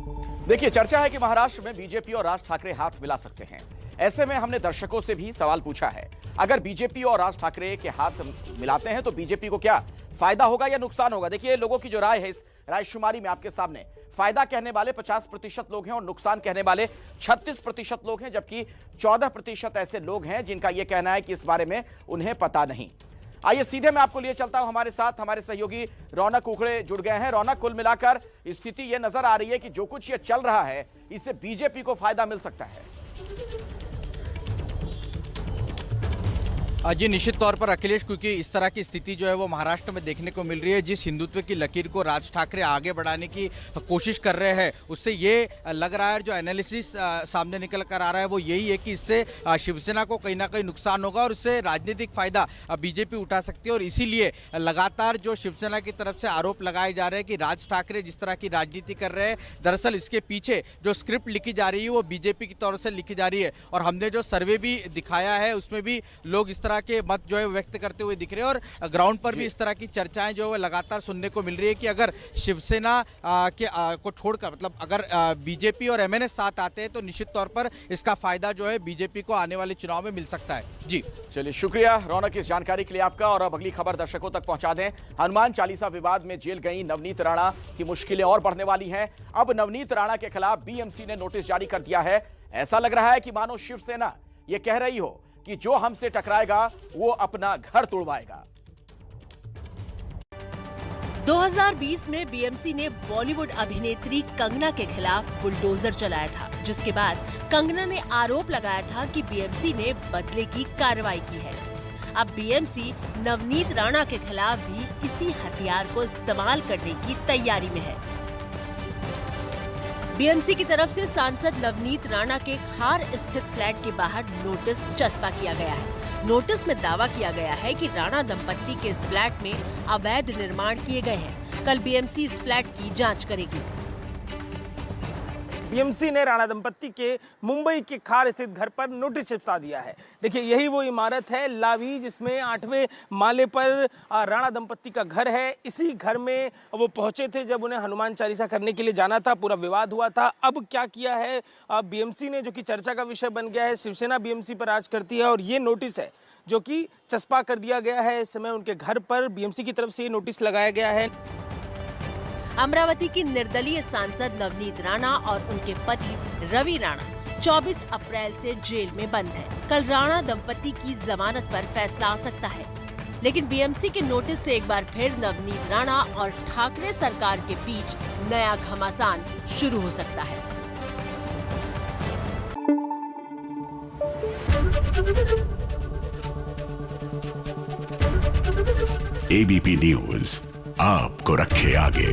देखिए, चर्चा है कि महाराष्ट्र में बीजेपी और राज ठाकरे हाथ मिला सकते हैं। ऐसे में हमने दर्शकों से भी सवाल पूछा है, अगर बीजेपी और राज ठाकरे के हाथ मिलाते हैं तो बीजेपी को क्या फायदा होगा या नुकसान होगा? देखिए, लोगों की जो राय है इस रायशुमारी में आपके सामने, फायदा कहने वाले 50% लोग हैं और नुकसान कहने वाले 36% लोग हैं, जबकि 14% ऐसे लोग हैं जिनका यह कहना है कि इस बारे में उन्हें पता नहीं। आइए सीधे मैं आपको लिए चलता हूं, हमारे साथ हमारे सहयोगी रौनक उखड़े जुड़ गए हैं। रौनक, कुल मिलाकर स्थिति यह नजर आ रही है कि जो कुछ ये चल रहा है इससे बीजेपी को फायदा मिल सकता है। जी निश्चित तौर पर अखिलेश, क्योंकि इस तरह की स्थिति जो है वो महाराष्ट्र में देखने को मिल रही है। जिस हिंदुत्व की लकीर को राज ठाकरे आगे बढ़ाने की कोशिश कर रहे हैं, उससे ये लग रहा है, जो एनालिसिस सामने निकल कर आ रहा है वो यही है कि इससे शिवसेना को कहीं ना कहीं नुकसान होगा और इससे राजनीतिक फायदा बीजेपी उठा सकती है। और इसीलिए लगातार जो शिवसेना की तरफ से आरोप लगाए जा रहे हैं कि राज ठाकरे जिस तरह की राजनीति कर रहे हैं, दरअसल इसके पीछे जो स्क्रिप्ट लिखी जा रही है वो बीजेपी की तौर से लिखी जा रही है। और हमने जो सर्वे भी दिखाया है उसमें भी लोग इस तरह के मत जो है व्यक्त करते हुए दिख रहे हैं और ग्राउंड पर भी इस तरह की चर्चाएं जो है लगातार सुनने को मिल रही है कि अगर शिवसेना को छोड़कर, मतलब अगर बीजेपी और एमएनएस साथ आते हैं तो निश्चित तौर पर इसका फायदा जो है बीजेपी को आने वाले चुनाव में मिल सकता है। जी चलिए, शुक्रिया रौनक इस जानकारी के लिए आपका। और अब अगली खबर दर्शकों तक पहुंचा दें। हनुमान चालीसा विवाद में जेल गई नवनीत राणा की मुश्किलें और बढ़ने वाली हैं। अब नवनीत राणा के खिलाफ बीएमसी ने नोटिस जारी कर दिया है। ऐसा लग रहा है कि मानो शिवसेना यह कह रही हो कि जो हमसे टकराएगा वो अपना घर तोड़वाएगा। 2020 में बीएमसी ने बॉलीवुड अभिनेत्री कंगना के खिलाफ बुलडोजर चलाया था, जिसके बाद कंगना ने आरोप लगाया था कि बीएमसी ने बदले की कार्रवाई की है। अब बीएमसी नवनीत राणा के खिलाफ भी इसी हथियार को इस्तेमाल करने की तैयारी में है। बीएमसी की तरफ से सांसद नवनीत राणा के खार स्थित फ्लैट के बाहर नोटिस चस्पा किया गया है। नोटिस में दावा किया गया है कि राणा दंपत्ति के इस फ्लैट में अवैध निर्माण किए गए हैं। कल बीएमसी इस फ्लैट की जांच करेगी। बीएमसी ने राणा दंपत्ति के मुंबई के खार स्थित घर पर नोटिस चिपका दिया है। देखिए, यही वो इमारत है लावी, जिसमें 8वें माले पर राणा दंपत्ति का घर है। इसी घर में वो पहुंचे थे जब उन्हें हनुमान चालीसा करने के लिए जाना था। पूरा विवाद हुआ था। अब क्या किया है बीएमसी ने, जो कि चर्चा का विषय बन गया है। शिवसेना बीएमसी पर राज करती है और ये नोटिस है जो कि चस्पा कर दिया गया है। इस समय उनके घर पर बीएमसी की तरफ से ये नोटिस लगाया गया है। अमरावती की निर्दलीय सांसद नवनीत राणा और उनके पति रवि राणा 24 अप्रैल से जेल में बंद हैं। कल राणा दंपत्ति की जमानत पर फैसला आ सकता है, लेकिन बीएमसी के नोटिस से एक बार फिर नवनीत राणा और ठाकरे सरकार के बीच नया घमासान शुरू हो सकता है। एबीपी न्यूज आपको रखे आगे।